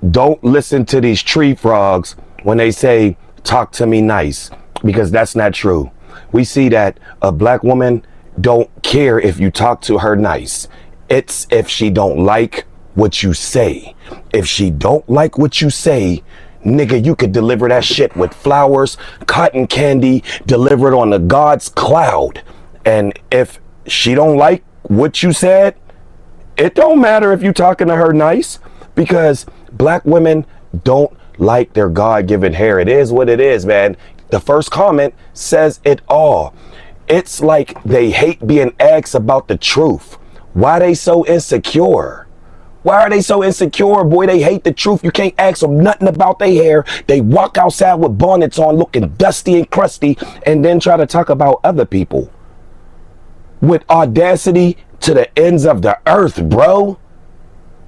don't listen to these tree frogs when they say, talk to me nice, because that's not true. We see that a black woman don't care if you talk to her nice. It's if she don't like what you say. If she don't like what you say, nigga, you could deliver that shit with flowers, cotton candy, deliver it on the God's cloud. And if she don't like what you said, it don't matter if you talking to her nice, because black women don't like their God-given hair. It is what it is, man. The first comment says it all. It's like they hate being asked about the truth. Why they so insecure? Why are they so insecure, boy? They hate the truth. You can't ask them nothing about their hair. They walk outside with bonnets on looking dusty and crusty and then try to talk about other people with audacity to the ends of the earth, bro.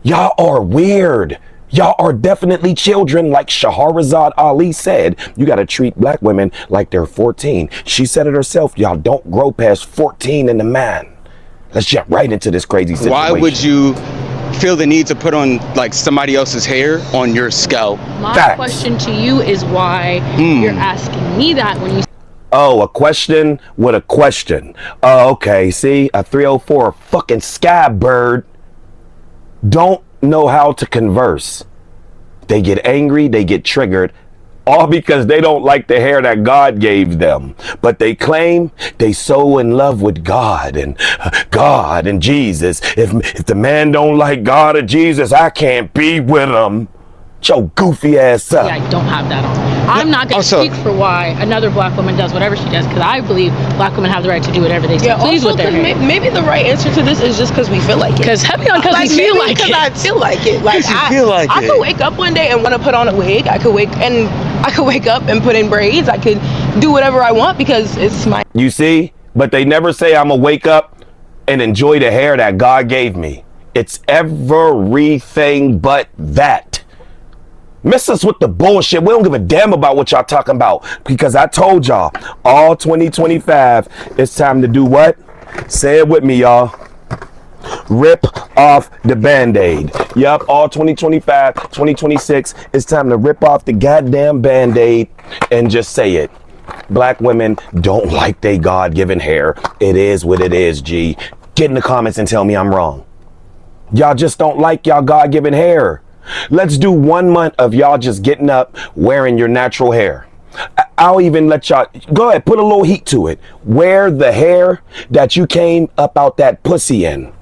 Y'all are weird. Y'all are definitely children, like Shahrazad Ali said. You got to treat black women like they're 14. She said it herself. Y'all don't grow past 14 in the man. Let's jump right into this crazy situation. Why would you feel the need to put on like somebody else's hair on your scalp? My question to you is why you're asking me that when you... Oh, a question with a question. Oh, okay. See, a 304 fucking sky bird don't know how to converse. They get angry, they get triggered, all because they don't like the hair that God gave them. But they claim they so in love with God and Jesus. If the man don't like God or Jesus, I can't be with him. Get your goofy ass up. Yeah, I don't have that on. I'm not going to speak for why another black woman does whatever she does, because I believe black women have the right to do whatever they please with their hair. Maybe the right answer to this is just because we feel like it. Because heavy on because we feel like it. Because I feel like it. Like I could wake up one day and want to put on a wig. I could wake up and put in braids. I could do whatever I want because it's my... You see? But they never say I'm going to wake up and enjoy the hair that God gave me. It's everything but that. Miss us with the bullshit. We don't give a damn about what y'all talking about, because I told y'all all 2025 it's time to do what? Say it with me, y'all. Rip off the band-aid. Yup, all 2025, 2026 it's time to rip off the goddamn band-aid and just say it. Black women don't like they God-given hair. It is what it is, G. Get in the comments and tell me I'm wrong. Y'all just don't like y'all God-given hair. Let's do 1 month of y'all just getting up wearing your natural hair. I'll even let y'all go ahead, put a little heat to it. Wear the hair that you came up out that pussy in.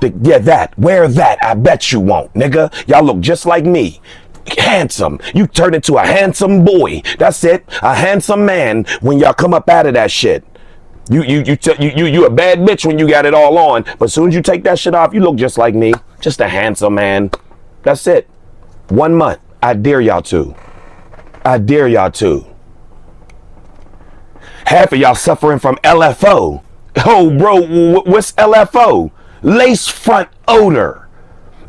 Wear that. I bet you won't, nigga. Y'all look just like me. Handsome. You turn into a handsome boy. That's it. A handsome man when y'all come up out of that shit. You a bad bitch when you got it all on, but as soon as you take that shit off, you look just like me. Just a handsome man. That's it. 1 month. I dare y'all to. I dare y'all to. Half of y'all suffering from LFO. Oh, bro, what's LFO? Lace front odor.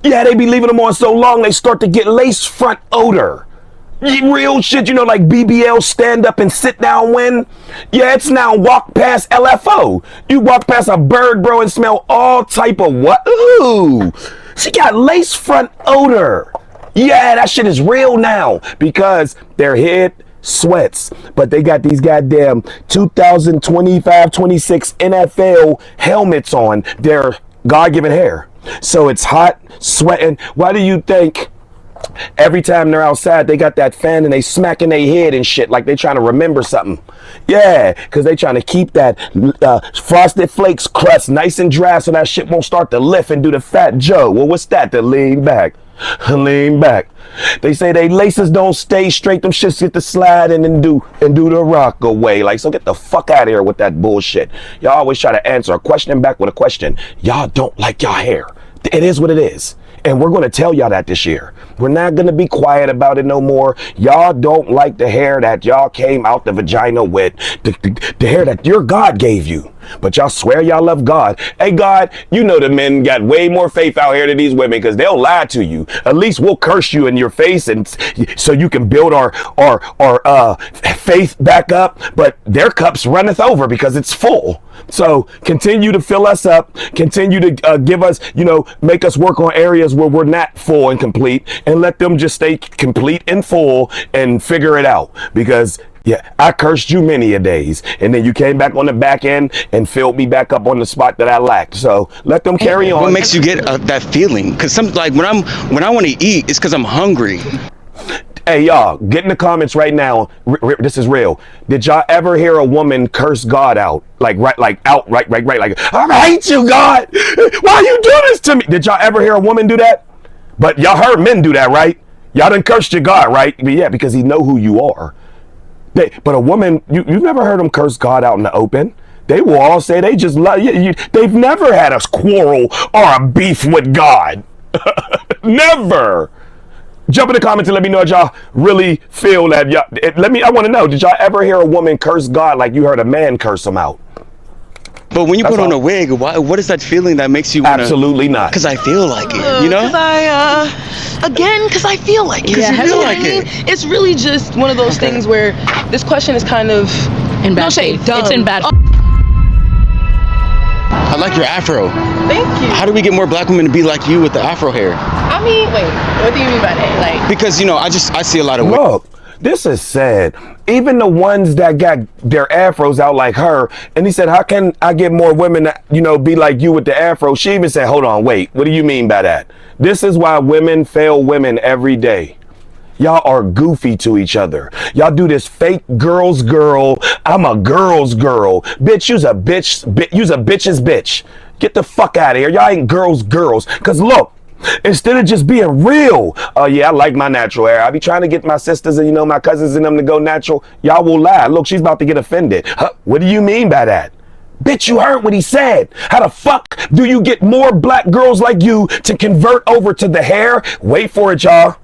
Yeah, they be leaving them on so long, they start to get lace front odor. Real shit, you know, like BBL stand up and sit down when? Yeah, it's now walk past LFO. You walk past a bird, bro, and smell all type of what? Ooh. She got lace front odor. Yeah, that shit is real now because their head sweats. But they got these goddamn 2025-26 NFL helmets on their God-given hair. So it's hot, sweating. Why do you think every time they're outside, they got that fan and they smacking their head and shit like they trying to remember something? Yeah, because they trying to keep that Frosted Flakes crust nice and dry so that shit won't start to lift and do the Fat Joe. Well, what's that? The lean back. Lean back. They say they laces don't stay straight. Them shits get to slide and then do the rock away. Like, so get the fuck out of here with that bullshit. Y'all always try to answer a question back with a question. Y'all don't like y'all hair. It is what it is. And we're going to tell y'all that this year. We're not going to be quiet about it no more. Y'all don't like the hair that y'all came out the vagina with. The hair that your God gave you. But y'all swear y'all love God. Hey, God, you know the men got way more faith out here than these women because they'll lie to you. At least we'll curse you in your face and so you can build our faith back up. But their cups runneth over because it's full. So continue to fill us up. Continue to give us, make us work on areas where we're not full and complete, and let them just stay complete and full and figure it out. Because I cursed you many a days, and then you came back on the back end and filled me back up on the spot that I lacked. So let them carry on. What makes you get that feeling? Because when I want to eat, it's because I'm hungry. Hey, y'all, get in the comments right now. This is real. Did y'all ever hear a woman curse God out? Like, outright, like, I hate you, God. Why you do this to me? Did y'all ever hear a woman do that? But y'all heard men do that, right? Y'all done cursed your God, right? But yeah, because he know who you are. But a woman, you've never heard them curse God out in the open. They will all say they just love you. They've never had a quarrel or a beef with God. Never. Jump in the comments and let me know if y'all really feel that. I want to know, did y'all ever hear a woman curse God like you heard a man curse him out? But when you put on a wig, what is that feeling that makes you wanna? Absolutely not. Because I feel like it, Because I feel like it. Because you feel like it. It's really just one of those things where this question is kind of in bad faith. Dumb. It's in bad. I like your afro. Thank you. How do we get more black women to be like you with the afro hair? I mean, wait, what do you mean by that? Like, because I see a lot of look. This is sad. Even the ones that got their afros out like her, and he said, how can I get more women to, be like you with the afro? She even said, hold on, wait, what do you mean by that? This is why women fail women every day. Y'all are goofy to each other. Y'all do this fake girl's girl. I'm a girl's girl. Bitch, you's a bitch. You's a bitch's bitch. Get the fuck out of here. Y'all ain't girls. Cause look, instead of just being real, I like my natural hair. I be trying to get my sisters and my cousins and them to go natural. Y'all will lie. Look, she's about to get offended. Huh? What do you mean by that? Bitch, you heard what he said. How the fuck do you get more black girls like you to convert over to the hair? Wait for it, y'all.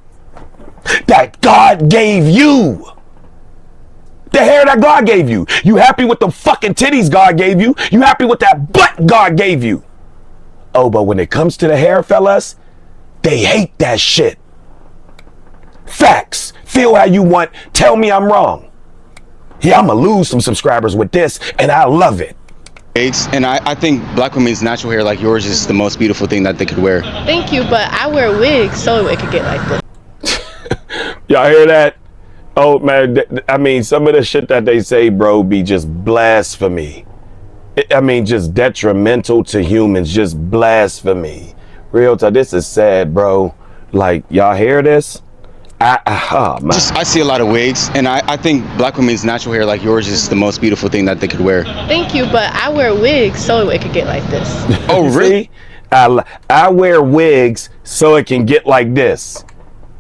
That God gave you. The hair that God gave you. You happy with the fucking titties God gave you? You happy with that butt God gave you? Oh, but when it comes to the hair, fellas, they hate that shit. Facts. Feel how you want. Tell me I'm wrong. Yeah, I'm gonna lose some subscribers with this, and I love it. And I think black women's natural hair like yours is the most beautiful thing that they could wear. Thank you, but I wear wigs so it could get like this. Y'all hear that? Oh man, I mean, some of the shit that they say, bro, be just blasphemy. Just detrimental to humans, just blasphemy. Real talk, this is sad, bro. Like, y'all hear this? I see a lot of wigs, and I think black women's natural hair like yours is the most beautiful thing that they could wear. Thank you, but I wear wigs so it could get like this. Oh, really? I wear wigs so it can get like this.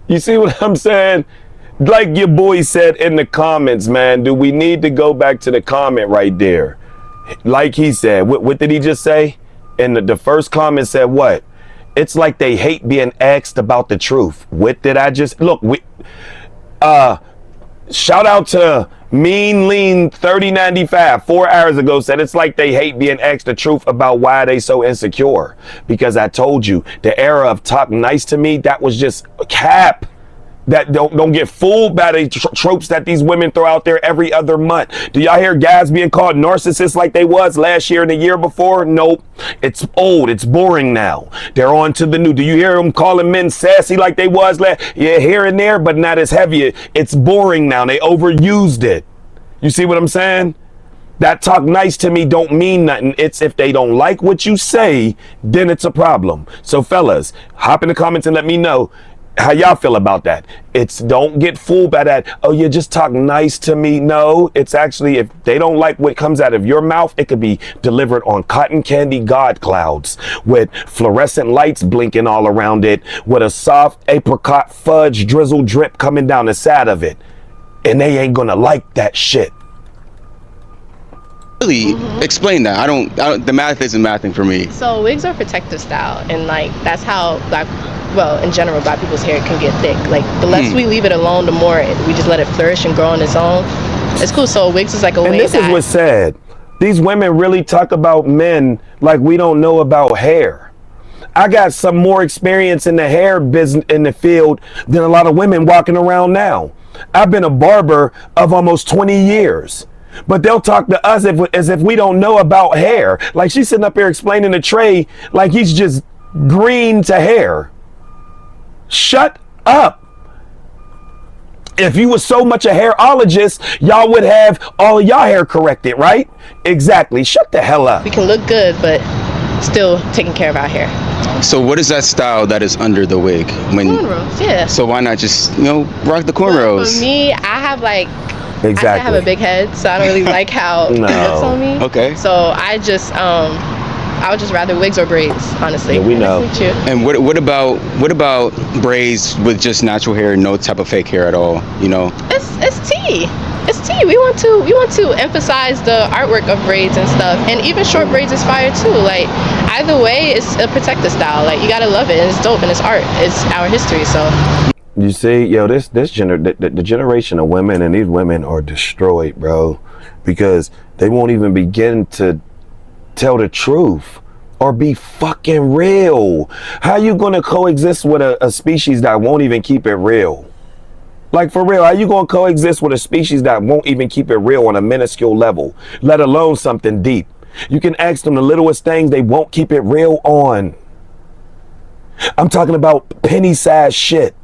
You see what I'm saying? Like your boy said in the comments, man, do we need to go back to the comment right there? Like he said, what did he just say? And the first comment said what? It's like they hate being asked about the truth. What did I just look? Shout out to Mean Lean 3095 4 hours ago said it's like they hate being asked the truth about why they so insecure. Because I told you the era of talk nice to me, that was just cap. That don't get fooled by the tropes that these women throw out there every other month. Do y'all hear guys being called narcissists like they was last year and the year before? Nope. It's old. It's boring now. They're on to the new. Do you hear them calling men sassy like they was last? Yeah, here and there, but not as heavy. It's boring now. They overused it. You see what I'm saying? That talk nice to me don't mean nothing. It's if they don't like what you say, then it's a problem. So fellas, hop in the comments and let me know how y'all feel about that. It's don't get fooled by that. Oh, you just talk nice to me. No, it's actually if they don't like what comes out of your mouth, it could be delivered on cotton candy God clouds with fluorescent lights blinking all around it, with a soft apricot fudge drizzle drip coming down the side of it. And they ain't gonna like that shit. Really? Explain that. I don't the math isn't mathing for me. So wigs are protective style, and like that's how in general black people's hair can get thick. Like the less we leave it alone, the more we just let it flourish and grow on its own. It's cool. So wigs is like a way. And this is what's sad. These women really talk about men like we don't know about hair. I got some more experience in the hair business in the field than a lot of women walking around now. I've been a barber of almost 20 years. But they'll talk to us as if we don't know about hair. Like she's sitting up here explaining to Trey like he's just green to hair. Shut up. If you was so much a hairologist, y'all would have all of y'all hair corrected, right? Exactly. Shut the hell up. We can look good, but still taking care of our hair. So what is that style that is under the wig? Cornrows, yeah. So why not just, rock the Well, cornrows? for me, I have like, Exactly. I have a big head, so I don't really like how it looks on me. Okay. So I would just rather wigs or braids, honestly. Yeah, we know. Nice to meet you. And what about braids with just natural hair, no type of fake hair at all? It's tea. It's tea. We want to emphasize the artwork of braids and stuff, and even short braids is fire too. Like either way, it's a protective style. Like you gotta love it, and it's dope, and it's art. It's our history. So. You see, the generation of women, and these women are destroyed, bro, because they won't even begin to tell the truth or be fucking real. How you gonna coexist with a species that won't even keep it real? Like for real, how you gonna coexist with a species that won't even keep it real on a minuscule level, let alone something deep? You can ask them the littlest things, they won't keep it real on. I'm talking about penny-sized shit.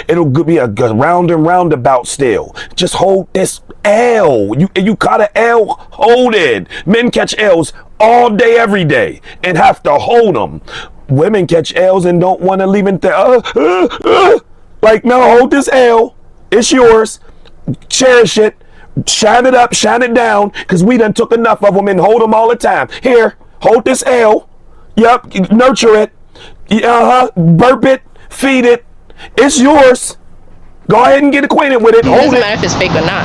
It'll be a round and roundabout still. Just hold this L. You caught an L, hold it. Men catch L's all day, every day, and have to hold them. Women catch L's and don't want to leave it there. Like, no, hold this L. It's yours. Cherish it. Shine it up, shine it down, because we done took enough of them and hold them all the time. Here, hold this L. Yup, nurture it. Burp it, feed it. It's yours. Go ahead and get acquainted with it. It doesn't matter if it's fake or not.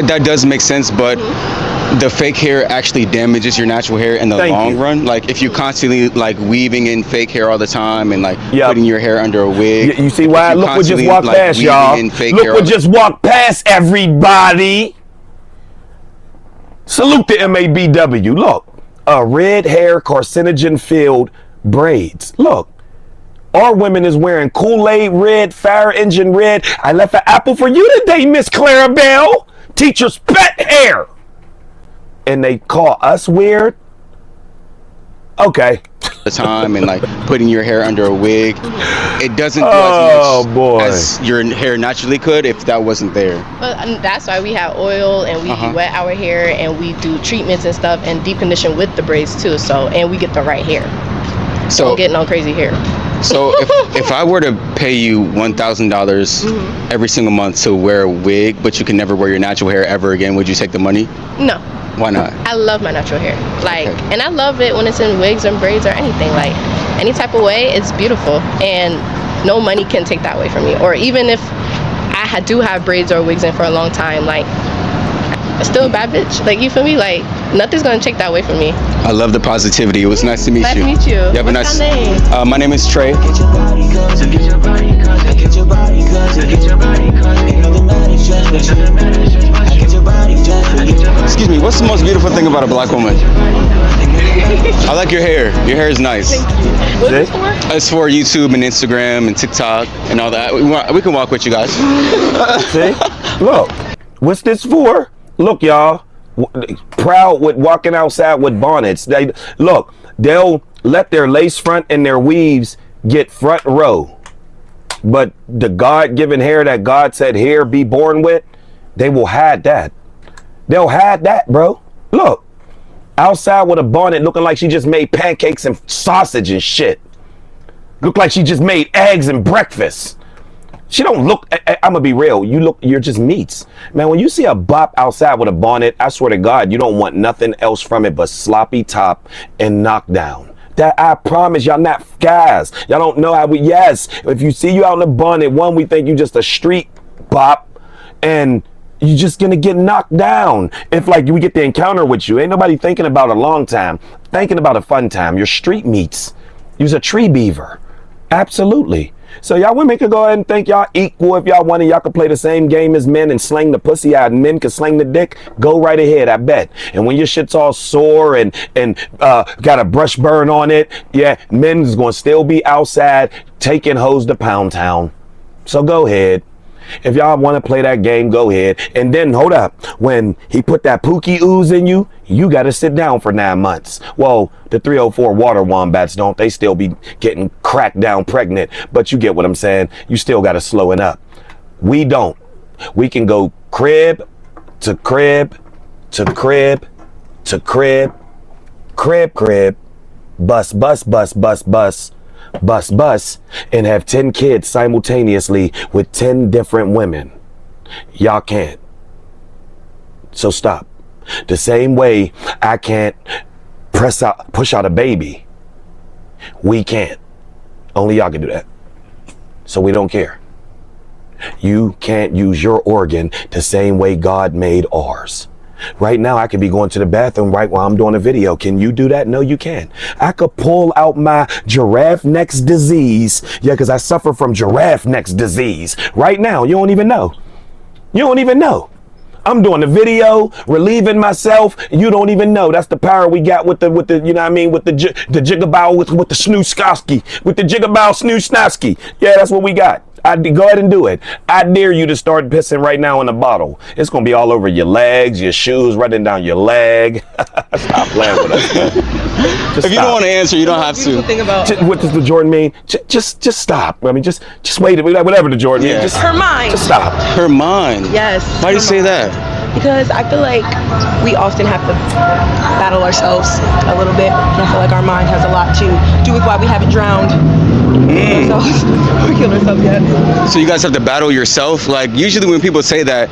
That does make sense, but the fake hair actually damages your natural hair in the long run. Like if you constantly like weaving in fake hair all the time and like putting your hair under a wig. You see why? Look what just walked past, y'all. Look what just walked past, everybody. Salute the MABW. Look, a red hair carcinogen-filled braids. Look. Our women is wearing Kool-Aid red, fire engine red. I left an apple for you today, Miss Clarabelle. Teacher's pet hair. And they call us weird? Okay. The time and like putting your hair under a wig, it doesn't do as much as your hair naturally could if that wasn't there. But that's why we have oil and we wet our hair and we do treatments and stuff and deep condition with the braids too. So and we get the right hair. So don't get no crazy hair. So if I were to pay you $1,000 every single month to wear a wig, but you can never wear your natural hair ever again, would you take the money? No. Why not? I love my natural hair. And I love it when it's in wigs and braids or anything. Like any type of way, it's beautiful, and no money can take that away from me. Or even if I do have braids or wigs in for a long time, like I'm still a bad bitch. Like you feel me? Like nothing's gonna take that away from me. I love the positivity. It was nice to meet you. Nice to meet you. You have What's your name? My name is Trey. Excuse me, what's the most beautiful thing about a black woman? I like your hair. Your hair is nice. Thank you. What's this for? It's for YouTube and Instagram and TikTok and all that. We can walk with you guys. See? Look, what's this for? Look, y'all. Proud with walking outside with bonnets. They'll let their lace front and their weaves get front row. But the God-given hair that God said here be born with, they will hide that. They'll hide that, bro. Look, outside with a bonnet looking like she just made pancakes and sausage and shit. Look like she just made eggs and breakfast. She don't look, I'm gonna be real, you're just meats. Man, when you see a bop outside with a bonnet, I swear to God, you don't want nothing else from it but sloppy top and knockdown. That I promise y'all not guys. Y'all don't know how if you see you out in the bonnet, one, we think you just a street bop and you're just gonna get knocked down. If like we get the encounter with you, ain't nobody thinking about a long time, thinking about a fun time. You're street meats. You're a tree beaver. Absolutely. So y'all women can go ahead and think y'all equal if y'all want, and y'all can play the same game as men and sling the pussy out, and men can sling the dick. Go right ahead, I bet. And when your shit's all sore and got a brush burn on it, yeah, men's gonna still be outside taking hoes to Pound Town. So go ahead. If y'all want to play that game, go ahead. And then hold up, when he put that pookie ooze in you, you got to sit down for 9 months. Well, the 304 water wombats don't. They still be getting cracked down pregnant. But you get what I'm saying. You still got to slow it up. We don't. We can go crib to crib to crib to crib, crib, bus, and have 10 kids simultaneously with 10 different women. Y'all can't. So stop. The same way I can't push out a baby, we can't. Only y'all can do that. So we don't care. You can't use your organ the same way God made ours. Right now, I could be going to the bathroom right while I'm doing a video. Can you do that? No, you can't. I could pull out my giraffe neck disease. Yeah, because I suffer from giraffe neck disease. Right now, you don't even know. You don't even know. I'm doing a video, relieving myself. You don't even know. That's the power we got with the you know what I mean, with the jiggabow, with the snooskoski, with the jiggabow snooskoski. Yeah, that's what we got. Go ahead and do it. I dare you to start pissing right now in a bottle. It's going to be all over your legs, your shoes, running down your leg. Stop playing with us. If you don't want to answer, you don't have to. What does the Jordan mean? Just stop. I mean, just wait. Whatever the Jordan means. Just, her mind. Just stop. Her mind. Yes. Why do you say that? Because I feel like we often have to battle ourselves a little bit. And I feel like our mind has a lot to do with why we haven't drowned. We killed ourselves yet. So you guys have to battle yourself? Like, usually when people say that,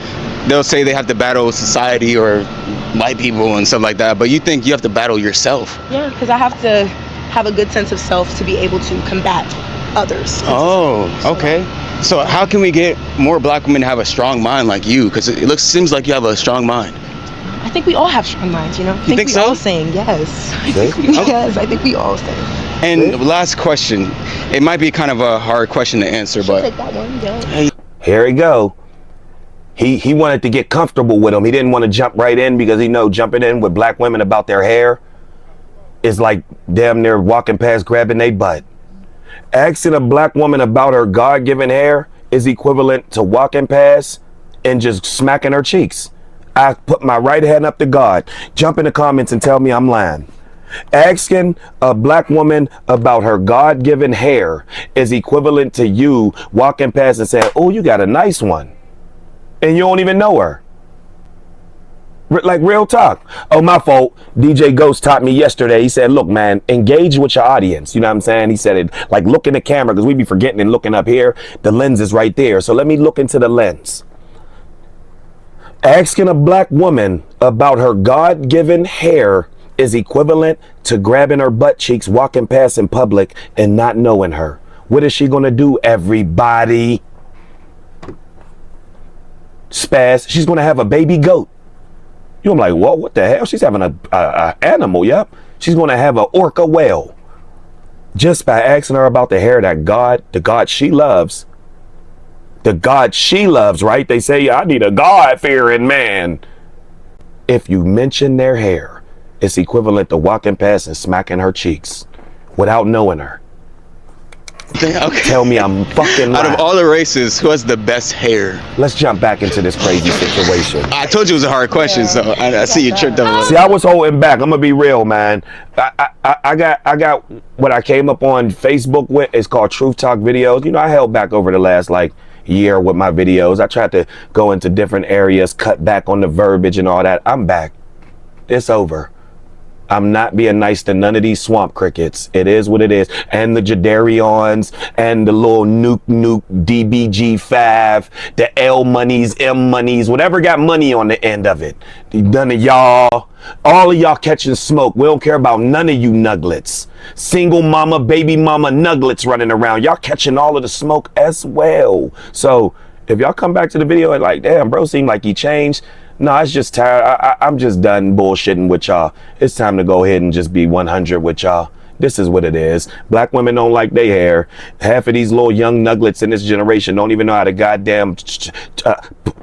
they'll say they have to battle society or white people and stuff like that. But you think you have to battle yourself? Yeah, because I have to have a good sense of self to be able to combat others. Oh, okay. So how can we get more black women to have a strong mind like you? Because it seems like you have a strong mind. I think we all have strong minds, you know? You think so? We all sing, yes. Yes, I think we all sing. And last question. It might be kind of a hard question to answer, but take that one, yeah. Here we go. He wanted to get comfortable with him. He didn't want to jump right in because he know jumping in with black women about their hair is like damn near walking past grabbing their butt. Asking a black woman about her God-given hair is equivalent to walking past and just smacking her cheeks. I put my right hand up to God. Jump in the comments and tell me I'm lying. Asking a black woman about her God-given hair is equivalent to you walking past and saying, oh, you got a nice one. And you don't even know her. Like real talk. Oh, my fault. DJ Ghost taught me yesterday. He said, look, man, engage with your audience. You know what I'm saying? He said it like look in the camera because we be forgetting and looking up here. The lens is right there. So let me look into the lens. Asking a black woman about her God-given hair is equivalent to grabbing her butt cheeks, walking past in public and not knowing her. What is she going to do, everybody? Spaz, she's going to have a baby goat. I'm like, whoa, what the hell? She's having a animal, yep. She's going to have an orca whale. Just by asking her about the hair that the God she loves, right? They say, I need a God-fearing man. If you mention their hair, it's equivalent to walking past and smacking her cheeks without knowing her. Okay. Tell me I'm fucking lying. Out of all the races, who has the best hair? Let's jump back into this crazy situation. I told you it was a hard question, so I see you tripped up. See, I was holding back. I'm gonna be real, man. I got what I came up on Facebook with. It's called Truth Talk Videos. You know, I held back over the last year with my videos. I tried to go into different areas, cut back on the verbiage and all that. I'm back. It's over. I'm not being nice to none of these swamp crickets. It is what it is. And the Jadarions and the little nuke DBG5, the L monies, M monies, whatever got money on the end of it. None of y'all, all of y'all catching smoke. We don't care about none of you nuglets. Single mama, baby mama nuglets running around. Y'all catching all of the smoke as well. So if y'all come back to the video and like, damn, bro, seemed like he changed. No, it's just tired. I'm just done bullshitting with y'all. It's time to go ahead and just be 100 with y'all. This is what it is. Black women don't like their hair. Half of these little young nuggets in this generation don't even know how to goddamn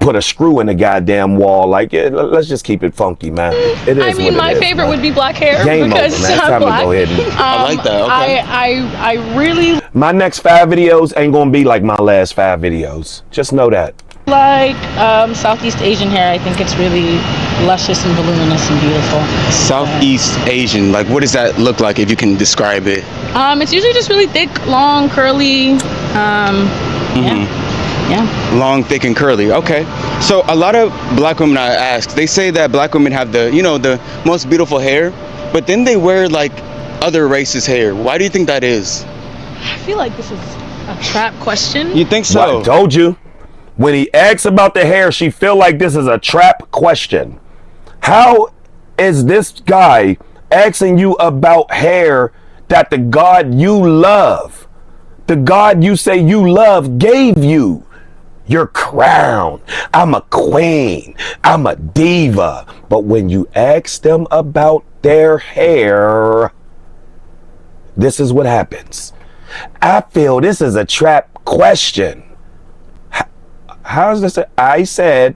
put a screw in the goddamn wall. Like, let's just keep it funky, man. It is. I mean, my favorite would be black hair because I'm black. Go ahead and, I like that. Okay. I really. My next 5 videos ain't gonna be like my last 5 videos. Just know that. Like Southeast Asian hair. I think it's really luscious and voluminous and beautiful. Southeast Asian, like what does that look like if you can describe it? It's usually just really thick, long, curly. Yeah. Long, thick, and curly. Okay. So a lot of black women I ask, they say that black women have the, the most beautiful hair, but then they wear like other races' hair. Why do you think that is? I feel like this is a trap question. You think so? Well, I told you. When he asks about the hair, she feel like this is a trap question. How is this guy asking you about hair that the God you love, the God you say you love, gave you? Your crown. I'm a queen. I'm a diva. But when you ask them about their hair, this is what happens. I feel this is a trap question. How's this? I said,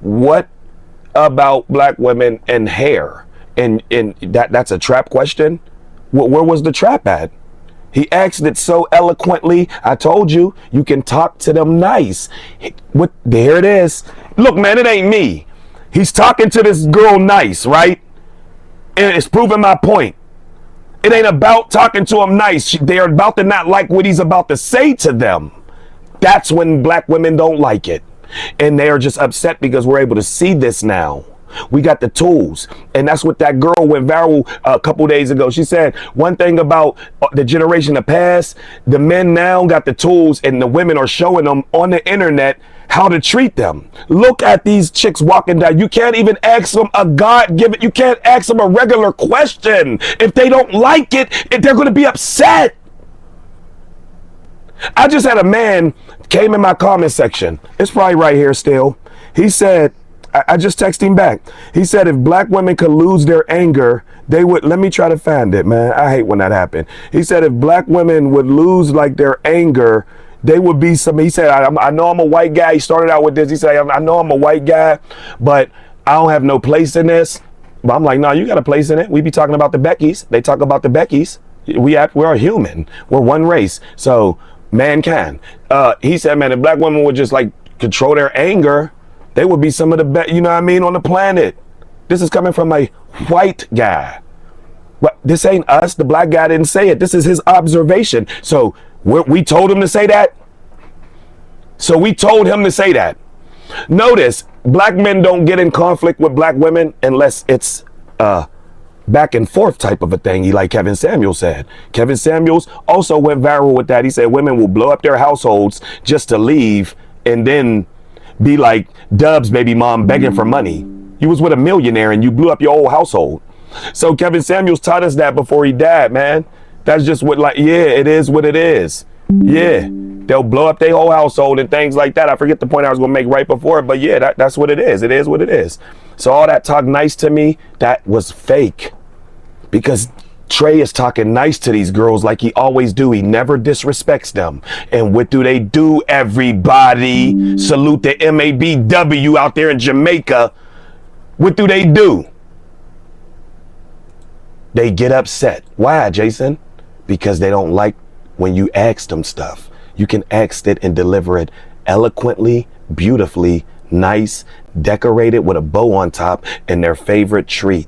what about black women and hair? And that's a trap question? Where was the trap at? He asked it so eloquently. I told you, you can talk to them nice. There it is. Look, man, it ain't me. He's talking to this girl nice, right? And it's proving my point. It ain't about talking to him nice. They're about to not like what he's about to say to them. That's when black women don't like it. And they're just upset because we're able to see this now. We got the tools. And that's what that girl went viral a couple days ago. She said one thing about the generation of past, the men now got the tools and the women are showing them on the internet how to treat them. Look at these chicks walking down. You can't even ask them a God-given, you can't ask them a regular question. If they don't like it, they're going to be upset. I just had a man came in my comment section. It's probably right here still. He said, I just texted him back. He said, if black women could lose their anger, they would, let me try to find it, man. I hate when that happened. He said, if black women would lose like their anger, they would be some, he said, I know I'm a white guy. He started out with this. He said, I know I'm a white guy, but I don't have no place in this. But I'm like, no, you got a place in it. We be talking about the Beckys. They talk about the Beckys. We're human. We're one race. So mankind. He said, man, if black women would just like control their anger, they would be some of the best, you know what I mean, on the planet. This is coming from a white guy. But this ain't us. The black guy didn't say it. This is his observation. So we told him to say that. So we told him to say that. Notice, black men don't get in conflict with black women unless it's back and forth type of a thing, like Kevin Samuels said. Kevin Samuels also went viral with that. He said women will blow up their households just to leave and then be like Dub's baby mom begging for money. You was with a millionaire and you blew up your whole household. So Kevin Samuels taught us that before he died, man. That's just what, like, yeah, it is what it is. Yeah, they'll blow up their whole household and things like that. I forget the point I was gonna make right before it, but yeah, that's what it is. It is what it is. So all that talk nice to me, that was fake. Because Trey is talking nice to these girls like he always do. He never disrespects them. And what do they do, everybody? Salute the MABW out there in Jamaica. What do they do? They get upset. Why, Jason? Because they don't like when you ask them stuff. You can ask it and deliver it eloquently, beautifully, nice, decorated with a bow on top and their favorite treat.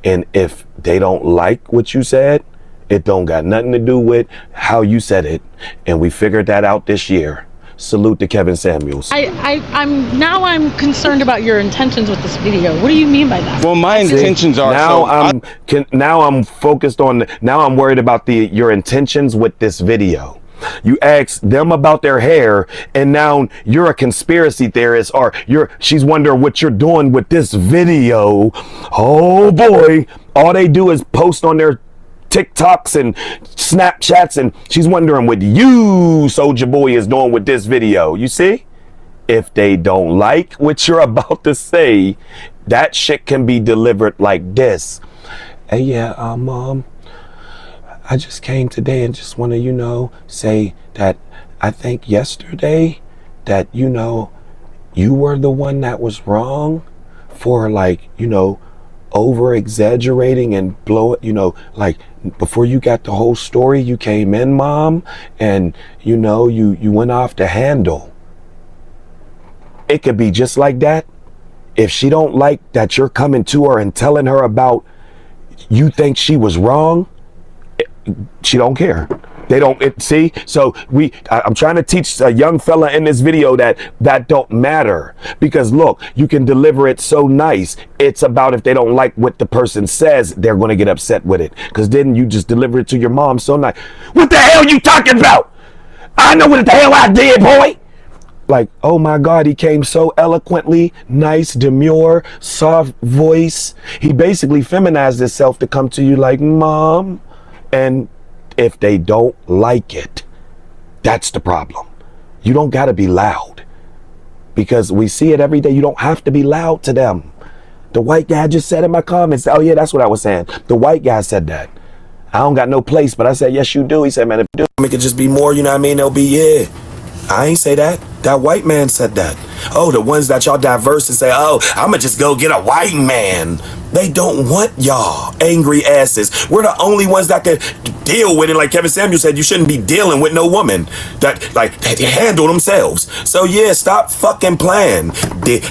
And if they don't like what you said, it don't got nothing to do with how you said it. And we figured that out this year. Salute to Kevin Samuels. I'm concerned about your intentions with this video. What do you mean by that? Well, my intentions are now I'm focused on, now I'm worried about your intentions with this video. You ask them about their hair and now you're a conspiracy theorist, or she's wondering what you're doing with this video. Oh boy, all they do is post on their TikToks and Snapchats, and she's wondering what you, Soulja Boy, is doing with this video. You see? If they don't like what you're about to say, that shit can be delivered like this. Hey, yeah, I just came today and just want to, say that I think yesterday that, you were the one that was wrong for over exaggerating and blow it, before you got the whole story, you came in, Mom, and you went off the handle. It could be just like that. If she don't like that you're coming to her and telling her about you think she was wrong, she don't care. They don't see. So I'm trying to teach a young fella in this video that don't matter, because look, you can deliver it so nice. It's about if they don't like what the person says, they're going to get upset with it, because then you just deliver it to your mom so nice. What the hell you talking about? I know what the hell I did, boy. Like, oh my God, he came so eloquently, nice, demure, soft voice. He basically feminized himself to come to you like, Mom. And if they don't like it, that's the problem. You don't got to be loud, because we see it every day. You don't have to be loud to them. The white guy just said in my comments, oh yeah, that's what I was saying. The white guy said that. I don't got no place, but I said, yes, you do. He said, man, if you do, make it just be more, you know what I mean? They'll be, yeah. I ain't say that. That white man said that. Oh, the ones that y'all diverse and say, oh, I'ma just go get a white man. They don't want y'all angry asses. We're the only ones that can deal with it. Like Kevin Samuel said, you shouldn't be dealing with no woman that handle themselves. So yeah, stop fucking playing.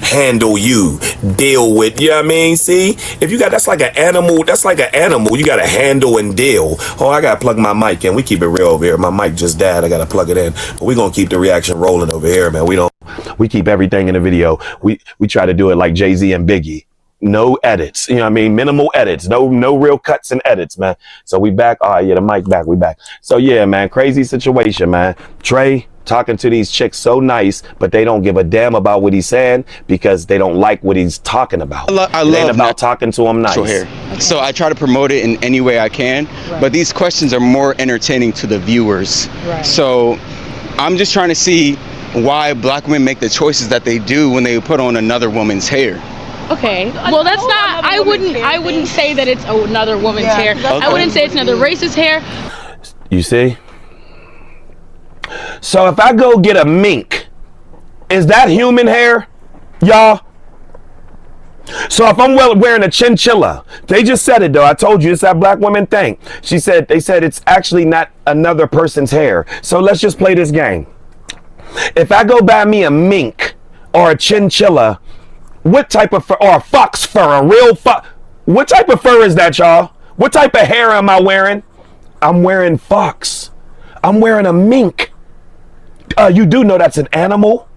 Handle you. Deal with, you know what I mean? See? If you got, that's like an animal. You got to handle and deal. Oh, I got to plug my mic in. We keep it real over here. My mic just died. I got to plug it in. But we going to keep the reaction rolling over here, man. We keep everything in the video. We try to do it like Jay-Z and Biggie. No edits, you know what I mean? Minimal edits, no real cuts and edits, man. So we back. All right, yeah, the mic back, we back. So yeah, man, crazy situation, man. Trey talking to these chicks so nice, but they don't give a damn about what he's saying because they don't like what he's talking about. I love it ain't about talking to him nice. Hair. Okay. So I try to promote it in any way I can, right. But these questions are more entertaining to the viewers. Right. So I'm just trying to see why black women make the choices that they do when they put on another woman's hair. Okay. Well, that's not. I wouldn't say that it's another woman's hair. Okay. I wouldn't say it's another race's hair. You see? So if I go get a mink, is that human hair, y'all? So if I'm wearing a chinchilla, they just said it though. I told you it's that black woman thing. They said it's actually not another person's hair. So let's just play this game. If I go buy me a mink or a chinchilla, what type of fur, or a fox fur, a real fox? What type of fur is that, y'all? What type of hair am I wearing? I'm wearing fox. I'm wearing a mink. You do know that's an animal,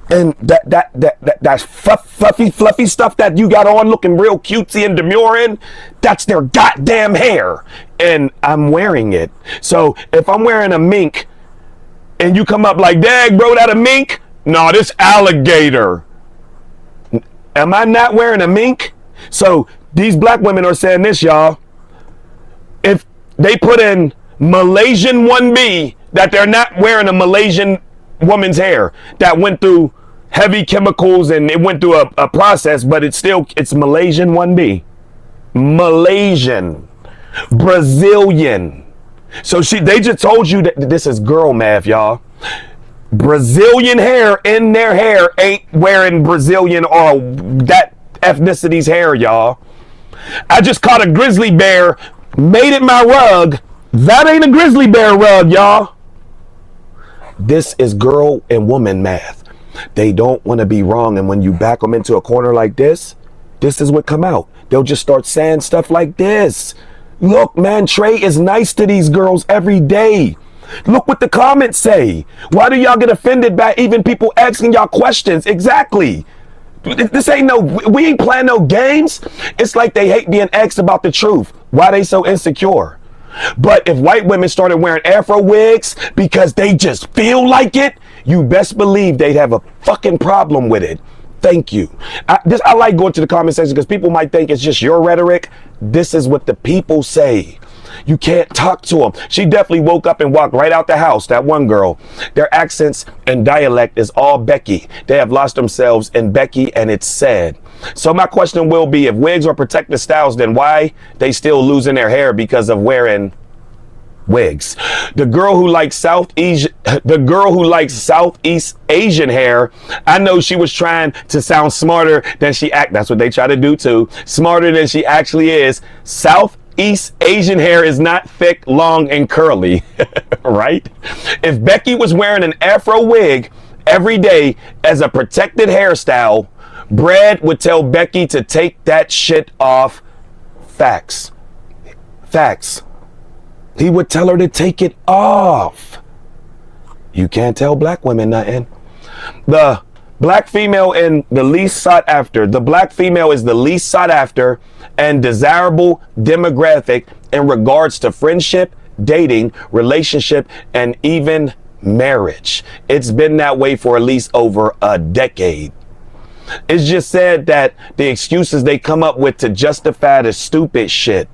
and that's fluffy stuff that you got on, looking real cutesy and demure in. That's their goddamn hair, and I'm wearing it. So if I'm wearing a mink, and you come up like, "Dag, bro, that a mink?" No, this alligator. Am I not wearing a mink? So these black women are saying this, y'all. If they put in Malaysian 1B, that they're not wearing a Malaysian woman's hair that went through heavy chemicals and it went through a process, but it's Malaysian 1B. Malaysian. Brazilian. So they just told you that this is girl math, y'all. Brazilian hair in their hair ain't wearing Brazilian or that ethnicity's hair, y'all. I just caught a grizzly bear, made it my rug. That ain't a grizzly bear rug, y'all. This is girl and woman math. They don't want to be wrong, and when you back them into a corner like this is what come out. They'll just start saying stuff like this. Look, man, Trey is nice to these girls every day. Look what the comments say. Why do y'all get offended by even people asking y'all questions? Exactly. This ain't we ain't playing no games. It's like they hate being asked about the truth. Why they so insecure? But if white women started wearing afro wigs because they just feel like it, you best believe they'd have a fucking problem with it. Thank you. I like going to the comment section because people might think it's just your rhetoric. This is what the people say. You can't talk to them. She definitely woke up and walked right out the house, that one girl. Their accents and dialect is all Becky. They have lost themselves in Becky, and it's sad. So my question will be, if wigs are protective styles, then why they still losing their hair because of wearing wigs. The girl who likes Southeast Asian hair, I know she was trying to sound smarter than she act. That's what they try to do too. Smarter than she actually is. Southeast Asian hair is not thick, long, and curly, right? If Becky was wearing an Afro wig every day as a protected hairstyle, Brad would tell Becky to take that shit off. Facts. Facts. He would tell her to take it off. You can't tell black women nothing. The black female in the least sought after. The black female is the least sought after and desirable demographic in regards to friendship, dating, relationship, and even marriage. It's been that way for at least over a decade. It's just said that the excuses they come up with to justify the stupid shit.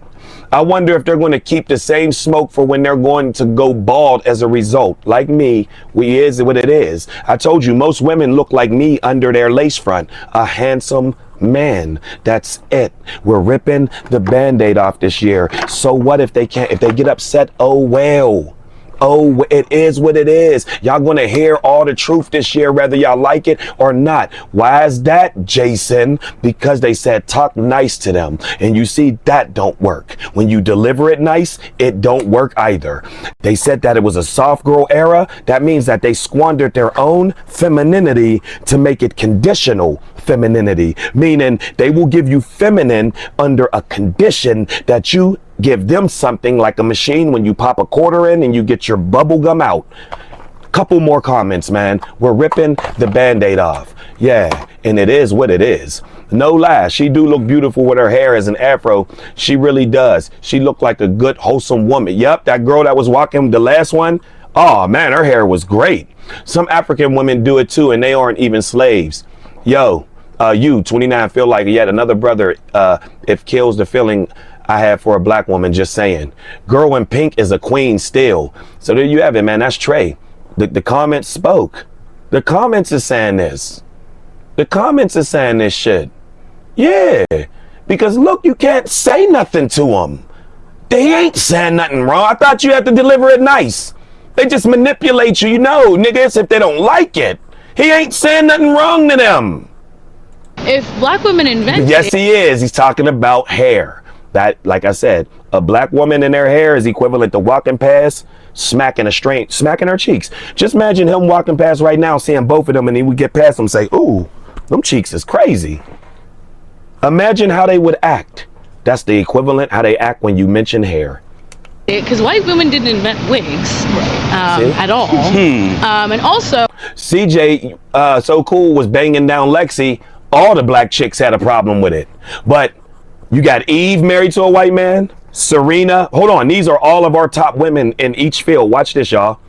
I wonder if they're going to keep the same smoke for when they're going to go bald as a result. Like me, we is what it is. I told you, most women look like me under their lace front. A handsome man. That's it. We're ripping the Band-Aid off this year. So what if they can't, if they get upset? Oh, well. Oh, it is what it is. Y'all gonna hear all the truth this year, whether y'all like it or not. Why is that, Jason? Because they said talk nice to them. And you see, that don't work. When you deliver it nice, it don't work either. They said that it was a soft girl era. That means that they squandered their own femininity to make it conditional femininity, meaning they will give you feminine under a condition that you give them something like a machine when you pop a quarter in and you get your bubble gum out. Couple more comments, man. We're ripping the Band-Aid off. Yeah, and it is what it is. No lie, she do look beautiful with her hair as an afro. She really does. She looked like a good, wholesome woman. Yep, that girl that was walking, the last one, oh man, her hair was great. Some African women do it too, and they aren't even slaves. Yo, you, 29, feel like yet another brother, if kills the feeling I have for a black woman, just saying. Girl in pink is a queen still. So there you have it, man. That's Trey. The comments spoke. The comments are saying this. The comments are saying this shit. Yeah. Because look, you can't say nothing to them. They ain't saying nothing wrong. I thought you had to deliver it nice. They just manipulate you. You know, niggas, if they don't like it. He ain't saying nothing wrong to them. If black women invented... Yes, he is. He's talking about hair. That, like I said, a black woman in their hair is equivalent to walking past, smacking her cheeks. Just imagine him walking past right now, seeing both of them, and he would get past them and say, ooh, them cheeks is crazy. Imagine how they would act. That's the equivalent how they act when you mention hair. Because white women didn't invent wigs at all. And also... CJ, So Cool was banging down Lexi. All the black chicks had a problem with it. But you got Eve married to a white man. Serena. Hold on. These are all of our top women in each field. Watch this, y'all.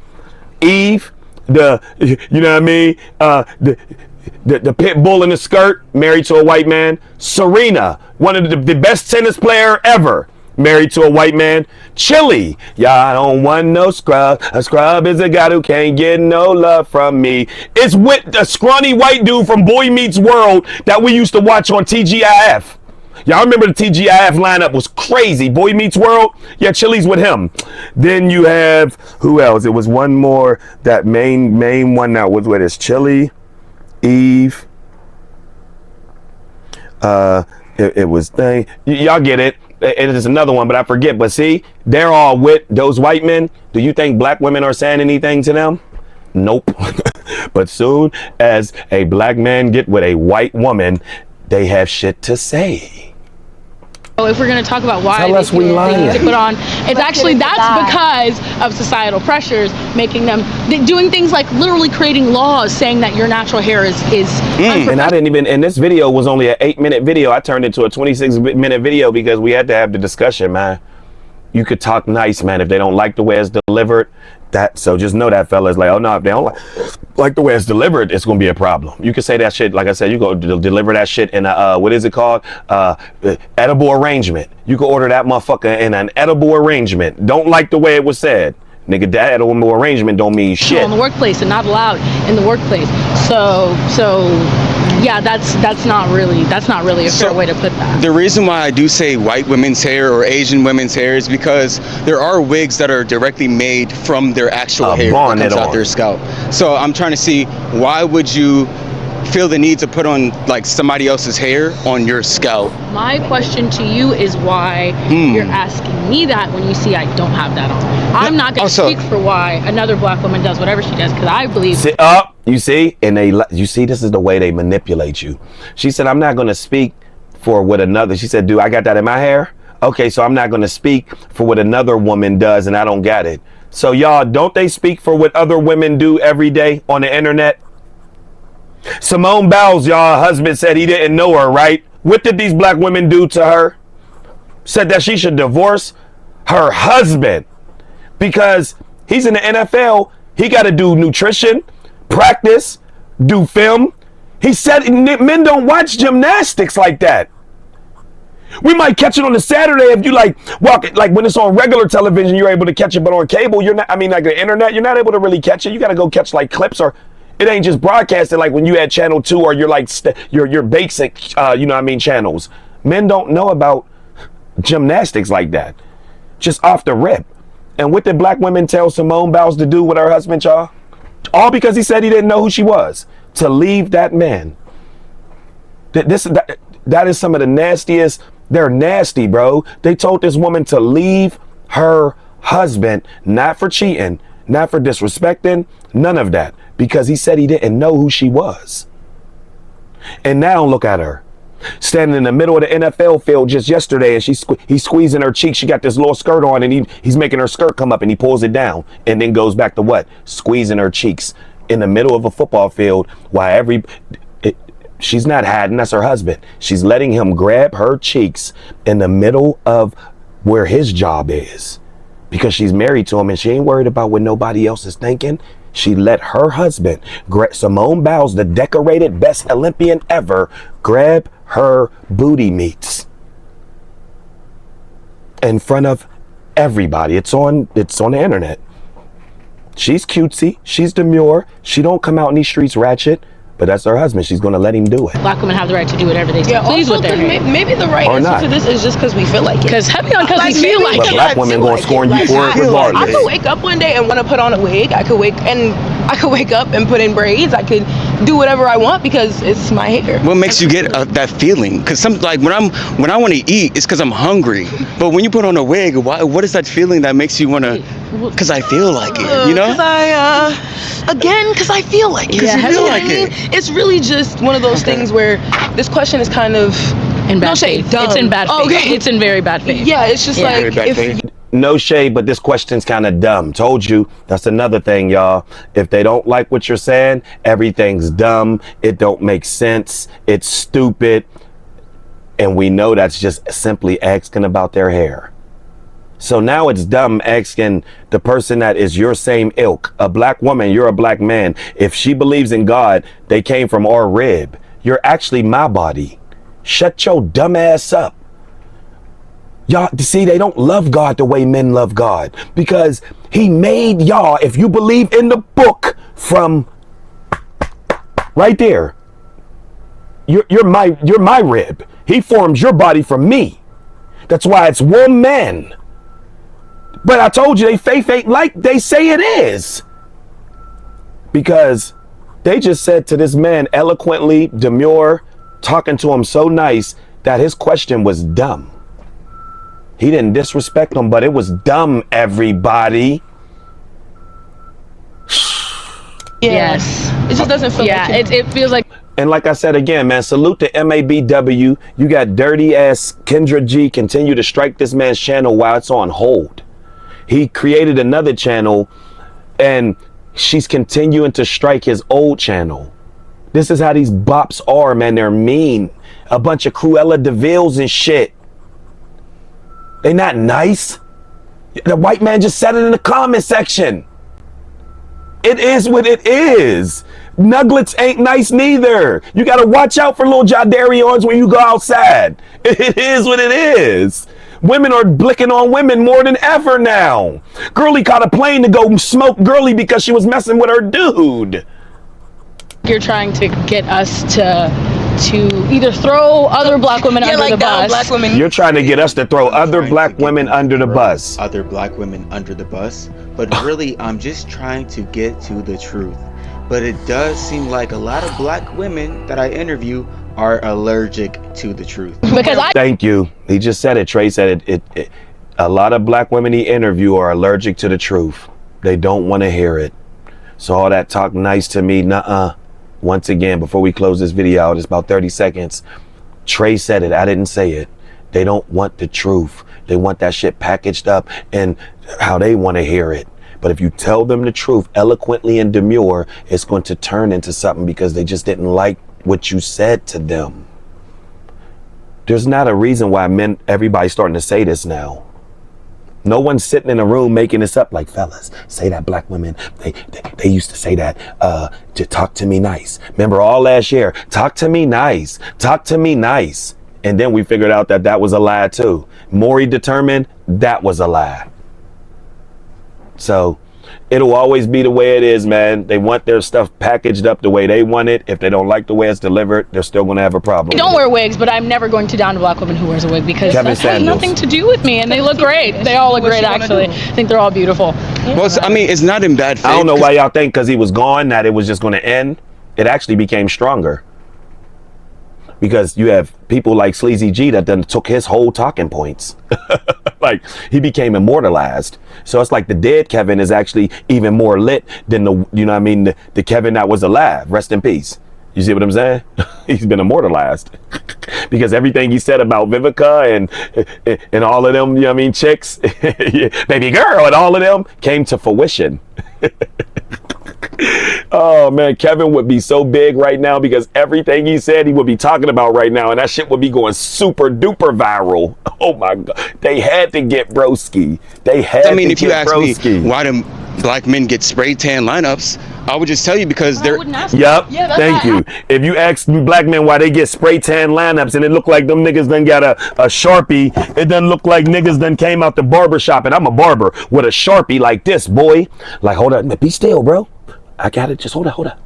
Eve, you know what I mean? The pit bull in the skirt, married to a white man. Serena, one of the best tennis player ever, married to a white man. Chili, y'all don't want no scrub. A scrub is a guy who can't get no love from me. It's with a scrawny white dude from Boy Meets World that we used to watch on TGIF. Y'all remember the TGIF lineup was crazy. Boy Meets World. Yeah, Chili's with him. Then you have, who else? It was one more, that main one that was with us. Chili, Eve. It was thing. Y'all get it. It is another one, but I forget. But see, they're all with those white men. Do you think black women are saying anything to them? Nope. But soon as a black man get with a white woman, they have shit to say. If we're going to talk about why Tell us we lying. They put on, it's actually, that's because of societal pressures making them, doing things like literally creating laws saying that your natural hair is and I didn't even, and this video was only an 8-minute video. I turned it into a 26-minute video because we had to have the discussion, man. You could talk nice, man, if they don't like the way it's delivered. So just know that, fellas, like, oh no, if they don't like the way it's delivered, it's gonna be a problem. You can say that shit, like I said, you go deliver that shit in a what is it called, edible arrangement. You can order that motherfucker in an edible arrangement. Don't like the way it was said, nigga. That edible arrangement don't mean shit in the workplace and not allowed in the workplace. So yeah, that's not really a fair way to put that. The reason why I do say white women's hair or Asian women's hair is because there are wigs that are directly made from their actual hair that comes out their scalp. So I'm trying to see, why would you feel the need to put on like somebody else's hair on your scalp? My question to you is why you're asking me that when you see I don't have that on. I'm not going to speak for why another black woman does whatever she does, because I believe. You see, and you see, this is the way they manipulate you. She said, I'm not going to speak for what another. She said, I got that in my hair? Okay, so I'm not going to speak for what another woman does, and I don't got it. So y'all, don't they speak for what other women do every day on the internet? Simone Biles, y'all husband said he didn't know her, right? What did these black women do to her? Said that she should divorce her husband because he's in the NFL. He got to do nutrition, practice, do film. He said men don't watch gymnastics like that. We might catch it on a Saturday if you walk it, like when it's on regular television, you're able to catch it, but on cable, you're not. I mean, like the internet, you're not able to really catch it. You got to go catch like clips, or it ain't just broadcasted like when you had Channel 2 or you're like your basic, channels. Men don't know about gymnastics like that, just off the rip. And what did black women tell Simone Biles to do with her husband, y'all? All because he said he didn't know who she was. To leave that man. That is some of the nastiest. They're nasty, bro. They told this woman to leave her husband, not for cheating, not for disrespecting, none of that, because he said he didn't know who she was. And now look at her, standing in the middle of the NFL field just yesterday, and he's squeezing her cheek. She got this little skirt on, and he's making her skirt come up, and he pulls it down, and then goes back to what? Squeezing her cheeks in the middle of a football field while she's not hiding, that's her husband. She's letting him grab her cheeks in the middle of where his job is, because she's married to him and she ain't worried about what nobody else is thinking. She let her husband, Simone Biles, the decorated best Olympian ever, grab her booty meats in front of everybody. It's on the internet. She's cutesy, she's demure, she don't come out in these streets ratchet, but that's her husband. She's going to let him do it. Black women have the right to do whatever they please with their hair. Maybe the right answer to this is just because we feel like it. Because we feel like it. Black women going to scorn you for it regardless. I could wake up one day and want to put on a wig. I could wake up and put in braids. I could do whatever I want because it's my hair. What makes you get that feeling? Because when I want to eat, it's because I'm hungry. But when you put on a wig, what is that feeling that makes you want to? Because I feel like it, you know? Because I feel like it. Yeah, you feel like it. It's really just one of those things where this question is kind of in bad faith. It's in bad faith. Okay. It's in very bad faith. Yeah, it's just like no shade, but this question's kind of dumb. Told you, that's another thing, y'all. If they don't like what you're saying, everything's dumb. It don't make sense. It's stupid. And we know that's just simply asking about their hair. So now it's dumb asking the person that is your same ilk, a black woman, you're a black man. If she believes in God, they came from our rib. You're actually my body. Shut your dumb ass up. Y'all, see, they don't love God the way men love God, because he made y'all, if you believe in the book from right there, you're my rib. He forms your body from me. That's why it's one man. But I told you, they faith ain't like they say it is. Because they just said to this man eloquently, demure, talking to him so nice that his question was dumb. He didn't disrespect them, but it was dumb, everybody. Yes. It just doesn't feel like it feels like. And like I said again, man, salute to MABW. You got dirty ass Kendra G. Continue to strike this man's channel while it's on hold. He created another channel and she's continuing to strike his old channel. This is how these bops are, man. They're mean. A bunch of Cruella de Vil's and shit. They not nice. The white man just said it in the comment section. It is what it is. Nuggets ain't nice neither. You got to watch out for little Jadarians when you go outside. It is what it is. Women are blicking on women more than ever now. Girlie caught a plane to go smoke Girlie because she was messing with her dude. You're trying to get us to either throw other black women under the bus. Black women. You're trying to get us to throw other black women under the bus. Other black women under the bus. But really, I'm just trying to get to the truth. But it does seem like a lot of black women that I interview are allergic to the truth. Thank you. He just said it. Trey said it. A lot of black women he interview are allergic to the truth. They don't want to hear it. So all that talk nice to me, nuh-uh. Once again, before we close this video out, it's about 30 seconds. Trey said it. I didn't say it. They don't want the truth. They want that shit packaged up and how they want to hear it. But if you tell them the truth eloquently and demure, it's going to turn into something because they just didn't like what you said to them. There's not a reason why everybody's starting to say this now. No one's sitting in a room making this up like, fellas, say that black women, they used to say that, to talk to me nice. Remember all last year, talk to me nice, talk to me nice. And then we figured out that that was a lie too. Maury determined that was a lie. So it'll always be the way it is, man. They want their stuff packaged up the way they want it. If they don't like the way it's delivered, they're still going to have a problem. I don't wear wigs, but I'm never going to down a black woman who wears a wig because that has nothing to do with me. And they look great. They all look great, actually. I think they're all beautiful. Well, I mean, it's not in bad faith. I don't know why y'all think because he was gone that it was just going to end. It actually became stronger. Because you have people like Sleazy G that done took his whole talking points. Like, he became immortalized. So it's like the dead Kevin is actually even more lit than the, you know what I mean, the Kevin that was alive. Rest in peace. You see what I'm saying? He's been immortalized. Because everything he said about Vivica and all of them, you know what I mean, chicks, baby girl and all of them came to fruition. Oh man, Kevin would be so big right now because everything he said he would be talking about right now, and that shit would be going super duper viral. Oh my God, they had to get broski. They had to get broski. I mean, if you ask me why do black men get spray tan lineups, I would just tell you because they're. Yep. Yeah, thank you. If you ask black men why they get spray tan lineups and it look like them niggas done got a Sharpie, it doesn't look like niggas done came out the barber shop, and I'm a barber with a Sharpie like this, boy. Like, hold up, be still, bro. I got it. Just hold up.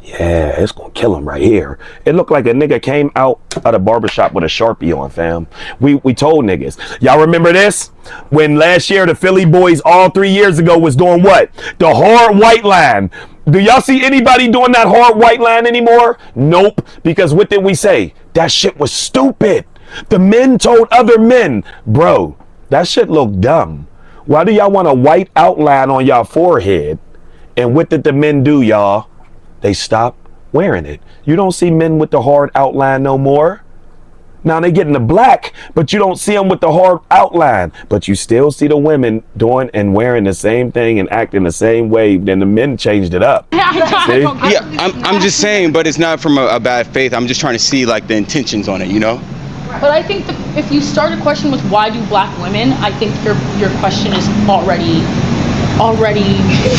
Yeah, it's gonna kill him right here. It looked like a nigga came out of the barbershop with a Sharpie on, fam. We told niggas. Y'all remember this? When last year the Philly boys all 3 years ago was doing what? The hard white line. Do y'all see anybody doing that hard white line anymore? Nope. Because what did we say? That shit was stupid. The men told other men, bro, that shit looked dumb. Why do y'all want a white outline on y'all forehead? And what did the men do, y'all? They stopped wearing it. You don't see men with the hard outline no more. Now they getting the black, but you don't see them with the hard outline. But you still see the women doing and wearing the same thing and acting the same way. Then the men changed it up. Yeah, I'm just saying, but it's not from a bad faith. I'm just trying to see like the intentions on it, you know? But I think if you start a question with why do black women, I think your question is already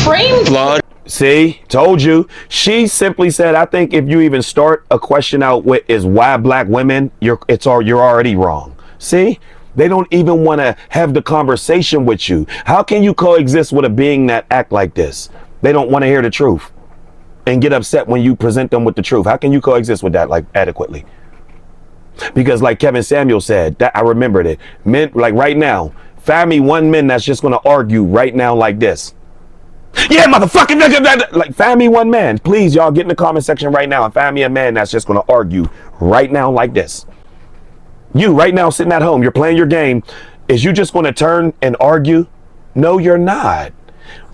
framed. Flawed. See, told you. She simply said, I think if you even start a question out with is why black women, you're already wrong. See, they don't even want to have the conversation with you. How can you coexist with a being that act like this? They don't want to hear the truth and get upset when you present them with the truth. How can you coexist with that like adequately? Because like Kevin Samuel said, that I remembered it. Men, like right now, find me one man that's just going to argue right now like this. Yeah, motherfucking nigga. Like, find me one man. Please, y'all, get in the comment section right now and find me a man that's just going to argue right now like this. You, right now, sitting at home, you're playing your game. Is you just going to turn and argue? No, you're not.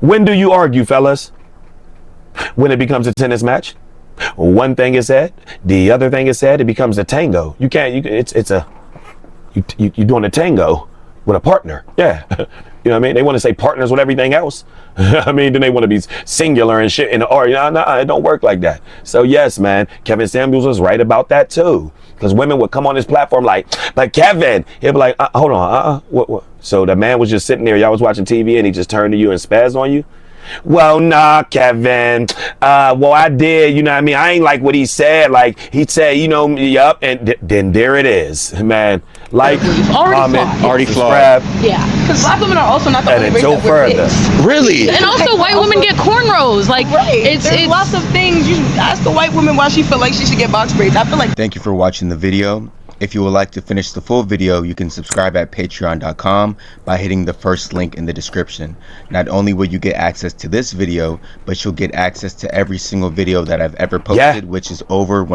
When do you argue, fellas? When it becomes a tennis match. One thing is said, the other thing is said, it becomes a tango. You can't, you're doing a tango with a partner. Yeah. You know what I mean? They want to say partners with everything else. I mean, then they want to be singular and shit. No, it don't work like that. So yes, man, Kevin Samuels was right about that too. Because women would come on this platform like Kevin, he'd be like, hold on, what? So the man was just sitting there, y'all was watching TV and he just turned to you and spazzed on you. Well, nah, Kevin. Well, I did. You know what I mean? I ain't like what he said. Like, he said, you know, yup. And then there it is, man. Like, already flawed. Yeah. Because black women are also not the only race that wear wigs. Really? And also, white women get cornrows. Like, There's lots of things. You ask a white woman why she feel like she should get box braids. I feel like. Thank you for watching the video. If you would like to finish the full video, you can subscribe at patreon.com by hitting the first link in the description. Not only will you get access to this video, but you'll get access to every single video that I've ever posted, which is over